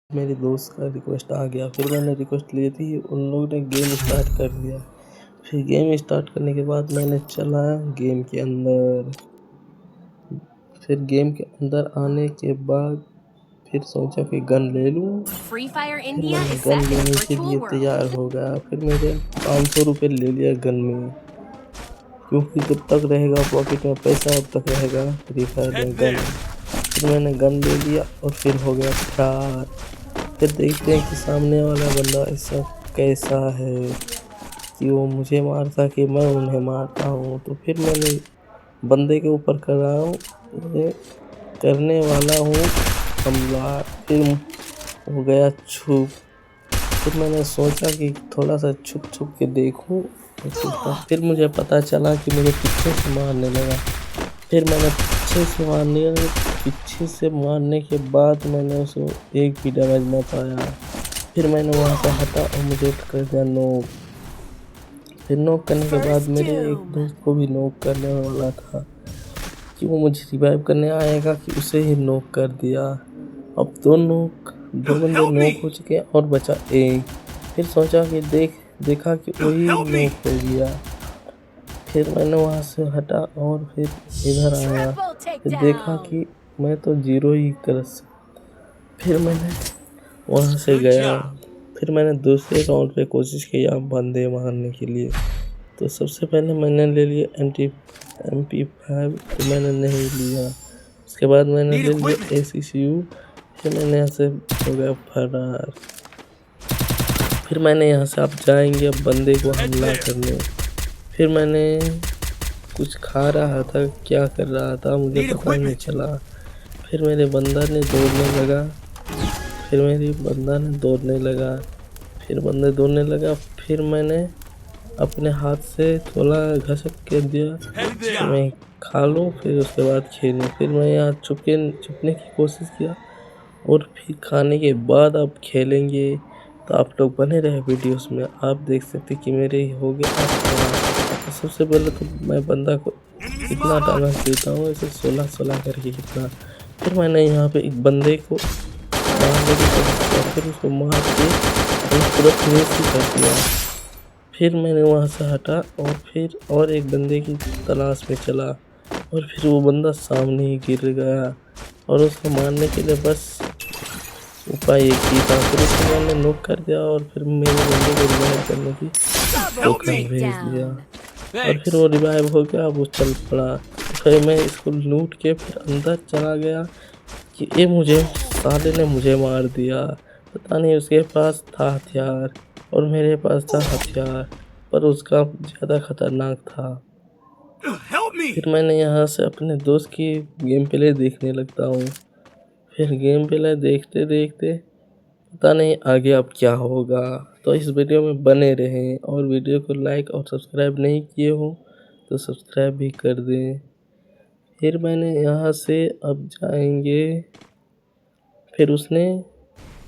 मेरे दोस्त का रिक्वेस्ट आ गया। फिर मैंने रिक्वेस्ट ली थी, उन लोगों ने गेम स्टार्ट कर दिया। फिर गेम स्टार्ट करने के बाद मैंने चला गेम के अंदर। फिर गेम के अंदर आने के बाद फिर सोचा कि गन ले लूँ। Free Fire फिर India मैंने is gun set in a लेने के virtual लिए world. तैयार हो गया। फिर मेरे 500 रुपये ले लिया गन में, क्योंकि जब तक रहेगा पॉकेट में पैसा तब तक रहेगा फ्री फायर में गन। फिर मैंने गन ले लिया और फिर हो गया फरार। फिर देखते हैं कि सामने वाला बंदा ऐसा कैसा है कि वो मुझे मारता कि मैं उन्हें मारता हूँ। तो फिर मैंने बंदे के ऊपर कर रहा हूँ, ये करने वाला हूँ हमला। फिर हो गया छुप। फिर मैंने सोचा कि थोड़ा सा छुप छुप के देखूँ। फिर मुझे पता चला कि मुझे पीछे से मारने लगा। फिर मैंने पीछे से मारने के बाद मैंने उसको एक भी डैमेज न पाया। फिर मैंने वहाँ से हटा और मुझे कर दिया नॉक। फिर नॉक करने के बाद मेरे एक दोस्त को भी नॉक करने वाला था कि वो मुझे रिवाइव करने आएगा, कि उसे ही नॉक कर दिया। अब दो बंदे नॉक हो चुके हैं और बचा एक। फिर सोचा कि देखा कि वही नॉक हो गया। फिर मैंने वहाँ से हटा और फिर इधर आया। फिर देखा कि मैं तो 0 ही कर सकता। फिर मैंने वहाँ से गया। फिर मैंने दूसरे राउंड पे कोशिश किया बंदे मारने के लिए। तो सबसे पहले मैंने ले लिया MP5, तो मैंने नहीं लिया। उसके बाद मैंने ले लिया ACCU। फिर मैंने यहाँ से हो गया फरार। फिर मैंने यहाँ से आप जाएंगे अब बंदे को हमला करने। फिर मैंने कुछ खा रहा था, क्या कर रहा था मुझे पता नहीं चला। फिर मेरे बंदा ने दौड़ने लगा। फिर बंदे दौड़ने लगा। फिर मैंने अपने हाथ से थोड़ा घसक के दिया, मैं खा लूँ फिर उसके बाद खेलूँ। फिर मैं यहाँ छुपने की कोशिश किया और फिर खाने के बाद आप खेलेंगे। तो आप लोग बने रहे वीडियोस में। आप देख सकते कि मेरे हो गया। तो सबसे पहले तो मैं बंदा को कितना डैमेज देता हूँ, ऐसे 16 करके कितना। फिर मैंने यहाँ पे एक बंदे को मारने की कोशिश किया, फिर उसको मार के पूरा फिनिश ही कर दिया। फिर मैंने वहाँ से हटा और फिर और एक बंदे की तलाश में चला, और फिर वो बंदा सामने ही गिर गया और उसको मारने के लिए बस उपाय एक ही था। फिर उसको मैंने नॉक कर दिया और फिर मेरे बंदे को रिवाइव करने की टोकन भेज दिया और फिर वो रिवाइव हो गया। वो चल पड़ा। फिर मैं इसको लूट के फिर अंदर चला गया कि ये साले ने मुझे मार दिया। पता नहीं उसके पास था हथियार और मेरे पास था हथियार, पर उसका ज़्यादा खतरनाक था। फिर मैंने यहाँ से अपने दोस्त की गेम प्ले देखने लगता हूँ। फिर गेम प्ले देखते देखते पता नहीं आगे अब क्या होगा। तो इस वीडियो में बने रहें और वीडियो को लाइक और सब्सक्राइब नहीं किए हो तो सब्सक्राइब भी कर दें। फिर मैंने यहाँ से अब जाएंगे। फिर उसने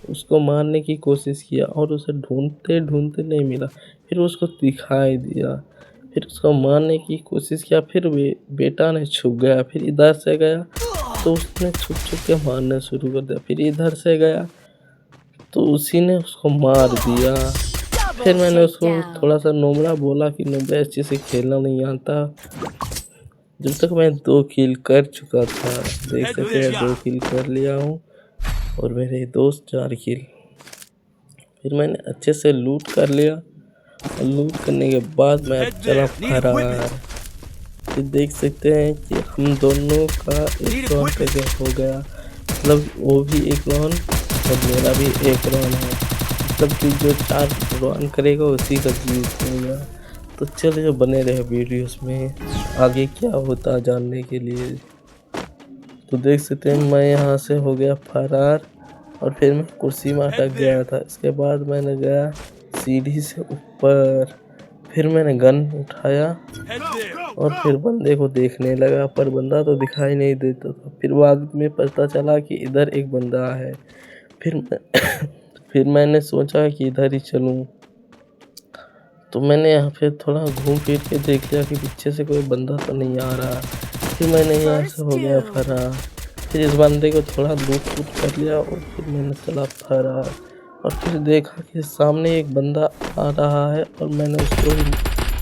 उसको मारने की कोशिश किया और उसे ढूंढते ढूंढते नहीं मिला। फिर उसको दिखाई दिया, फिर उसको मारने की कोशिश किया। फिर बेटा ने छुप गया। फिर इधर से गया तो उसने छुप छुप के मारना शुरू कर दिया। फिर इधर से गया तो उसी ने उसको मार दिया। फिर मैंने उसको थोड़ा सा नोबड़ा बोला कि नोबड़ा अच्छे से खेलना नहीं आता। जब तक मैं 2 किल कर चुका था, देख सकते हैं 2 किल कर लिया हूँ और मेरे दोस्त 4 किल। फिर मैंने अच्छे से लूट कर लिया और लूट करने के बाद मैं चला फरार। फिर देख सकते हैं कि हम दोनों का एक राउंड करके हो गया, मतलब वो भी एक राउंड और मेरा भी एक राउंड है। मतलब कि जो 4 राउंड करेगा उसी का जीत होगा। तो चलिए बने रहे वीडियोस में आगे क्या होता जानने के लिए। तो देख सकते हैं मैं यहाँ से हो गया फरार और फिर मैं कुर्सी में अटक गया था। इसके बाद मैंने गया सीढ़ी से ऊपर। फिर मैंने गन उठाया और फिर बंदे को देखने लगा, पर बंदा तो दिखाई नहीं देता था। फिर बाद में पता चला कि इधर एक बंदा है। फिर मैंने सोचा कि इधर ही चलूं। तो मैंने यहाँ पे थोड़ा घूम फिर के देख लिया कि पीछे से कोई बंदा तो नहीं आ रहा। फिर मैंने यहाँ से हो गया फरार। फिर इस बंदे को थोड़ा लूट वूट कर लिया और फिर मैंने चला फरार। और फिर देखा कि सामने एक बंदा आ रहा है और मैंने उसको भी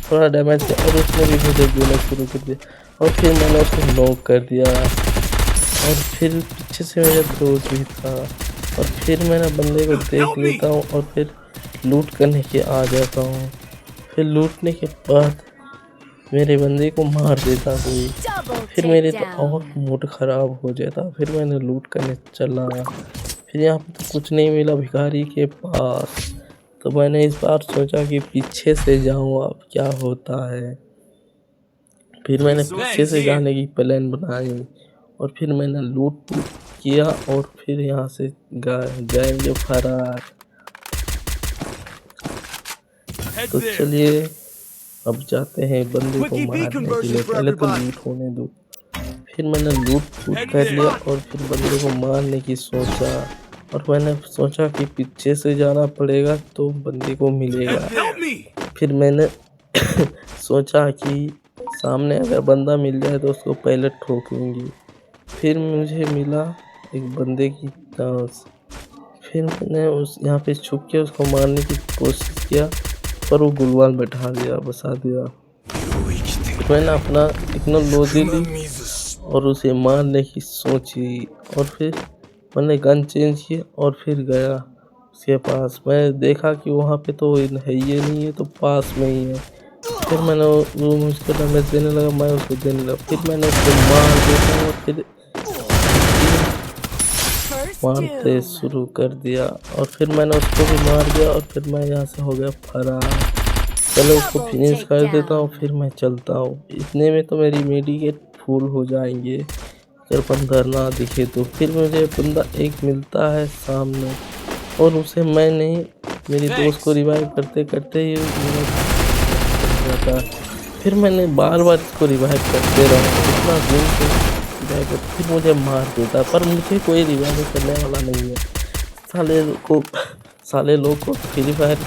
थोड़ा डैमेज किया और उसने भी मुझे गोला शुरू कर दिया और फिर मैंने उसको नॉक कर दिया। और फिर पीछे से मेरा दोस्त भी था और फिर मैंने बंदे को देख लेता हूँ और फिर लूट करने के आ जाता हूँ। फिर लूटने के बाद मेरे बंदे को मार देता कोई, फिर मेरे तो और मूड ख़राब हो जाता। फिर मैंने लूट करने चला, फिर यहाँ पे तो कुछ नहीं मिला भिखारी के पास। तो मैंने इस बार सोचा कि पीछे से जाऊँ, अब क्या होता है। फिर मैंने पीछे से जाने की प्लान बनाई और फिर मैंने लूट किया और फिर यहाँ से जाएंगे फरार। तो चलिए अब जाते हैं बंदे को मारने के लिए, पहले तो लूट होने दो। फिर मैंने लूट कर लिया और फिर बंदे को मारने की सोचा और मैंने सोचा कि पीछे से जाना पड़ेगा तो बंदे को मिलेगा। फिर मैंने सोचा कि सामने अगर बंदा मिल जाए तो उसको पहले ठोकेंगे। फिर मुझे मिला एक बंदे की चांस, फिर मैंने उस यहाँ पे छुप के उसको मारने की कोशिश किया पर वो गुलवाल बैठा दिया, बसा दिया। मैंने अपना टेक्नोलॉजी ली और उसे मारने की सोची और फिर मैंने गन चेंज किया और फिर गया उसके पास। मैं देखा कि वहाँ पे तो है ये नहीं है, तो पास में ही है। फिर मैंने वो मुझको डैमेज देने लगा, मैं उसको देने लगा। फिर मैंने उसको मार दिया और फिर मारते शुरू कर दिया और फिर मैंने उसको भी मार दिया और फिर मैं यहाँ से हो गया फरार। चलो उसको फिनिश कर देता हूँ फिर मैं चलता हूँ। इतने में तो मेरी मेडिकेट फुल हो जाएंगे अगर बंदा ना दिखे तो। फिर मुझे बंदा एक मिलता है सामने और उसे मैं नहीं, मेरी दोस्त को रिवाइव करते करते ही जाता। फिर मैंने बार बार इसको रिवाइव करते रहा, इतना दिन से रिवाइव कर, फिर मुझे मार देता पर मुझे कोई रिवाइव करने वाला नहीं है। साले लोग को फ्री फायर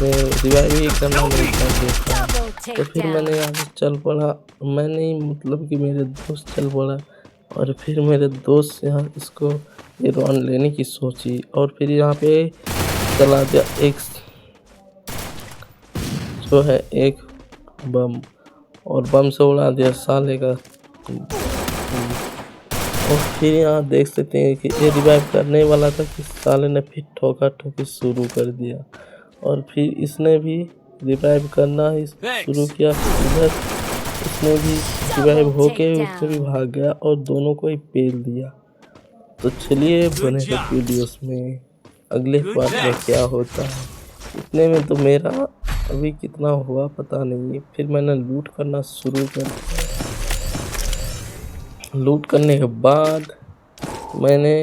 में रिवाइव ही करना नहीं देता। तो फिर मैंने यहाँ से चल पड़ा, मैं नहीं मतलब कि मेरे दोस्त चल पड़ा और फिर मेरे दोस्त यहाँ इसको ये राउंड लेने की सोची और फिर यहाँ पे चला दिया एक जो है एक बम और बम से उड़ा दिया साले का। और फिर यहाँ देख सकते हैं कि ये रिवाइव करने वाला था कि साले ने फिर ठोका ठोकी शुरू कर दिया और फिर इसने भी रिवाइव करना ही शुरू किया। इधर उसने भी रिवाइव होके उसने भी भाग गया और दोनों को ही पेल दिया। तो चलिए बने रहे वीडियोस में, अगले पार्ट में क्या होता है। इतने में तो मेरा अभी कितना हुआ पता नहीं। फिर मैंने लूट करना शुरू कर दिया। लूट करने के बाद मैंने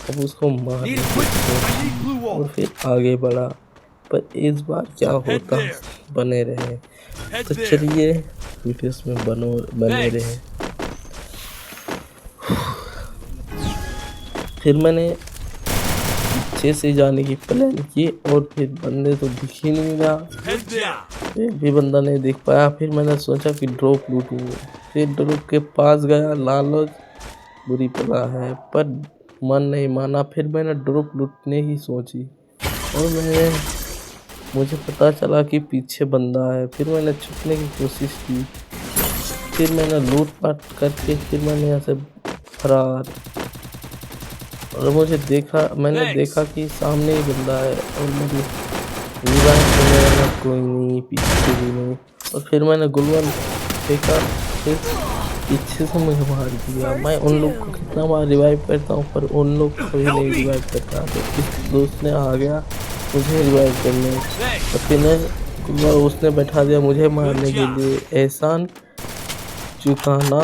अब उसको मार दिया और फिर आगे बढ़ा, पर इस बार क्या होता बने रहे। तो चलिए वीडियोस में बने रहे। फिर मैंने पीछे से जाने की प्लान की और फिर बंदे तो दिख ही नहीं रहा, एक भी बंदा नहीं दिख पाया। फिर मैंने सोचा कि ड्रॉप लूटूँ, फिर ड्रॉप के पास गया, लालच बुरी पला है पर मन नहीं माना। फिर मैंने ड्रॉप लूटने की सोची और मुझे पता चला कि पीछे बंदा है। फिर मैंने छुपने की कोशिश की, फिर मैंने लूट पाट करके फिर मैंने यहाँ से फरार। और मैंने देखा कि सामने ही बंदा है और मुझे रिवाइव करने वाला कोई नहीं, पीछे भी नहीं। और फिर मैंने गुलवाल फेंका, फिर पीछे से मुझे मार दिया। मैं उन लोग को कितना बार रिवाइव करता हूँ पर उन लोग कभी नहीं रिवाइव करता। तो इस दोस्त ने आ गया मुझे रिवाइव करने और फिर उसने बैठा दिया मुझे मारने के लिए। एहसान चुकाना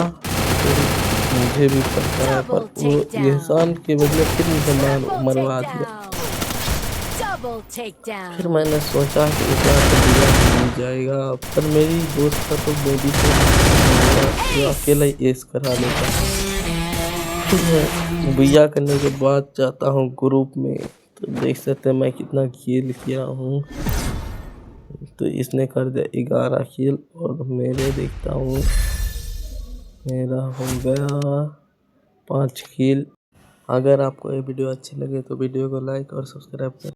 मुझे भी पता है पर वो एहसान के बदले फिर मुझे मरवा दिया। फिर मैंने सोचा कि इतना तो दिया मिल जाएगा पर मेरी दोस्त का तो बेबी से अकेला ही एस करा लेता है। फिर बिया करने के बाद जाता हूँ ग्रुप में, तो देख सकते हैं मैं कितना खेल किया हूँ। तो इसने कर दिया 11 किल और मेरे देखता हूँ मेरा हो गया 5 किल। अगर आपको ये वीडियो अच्छी लगे तो वीडियो को लाइक और सब्सक्राइब करें।